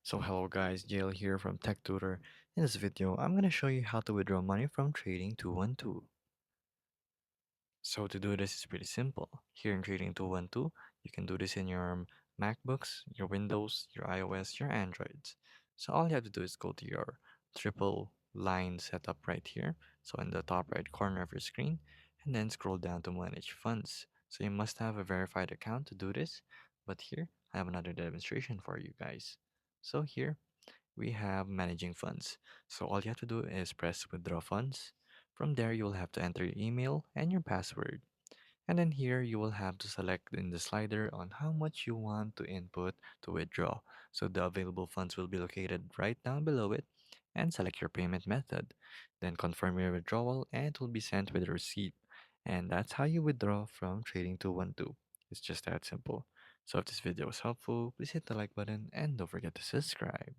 So hello guys, Jail here from Tech Tutor. In this video, I'm going to show you how to withdraw money from Trading 212. So to do this is pretty simple. Here in Trading 212, you can do this in your MacBooks, your Windows, your iOS, your Androids. So all you have to do is go to your triple line setup right here. So in the top right corner of your screen, and then scroll down to manage funds. So you must have a verified account to do this. But here, I have another demonstration for you guys. So here, we have managing funds. So all you have to do is press withdraw funds. From there, you will have to enter your email and your password. And then here, you will have to select in the slider on how much you want to input to withdraw. So the available funds will be located right down below it and select your payment method. Then confirm your withdrawal and it will be sent with a receipt. And that's how you withdraw from Trading 212. It's just that simple. So if this video was helpful, please hit the like button and don't forget to subscribe.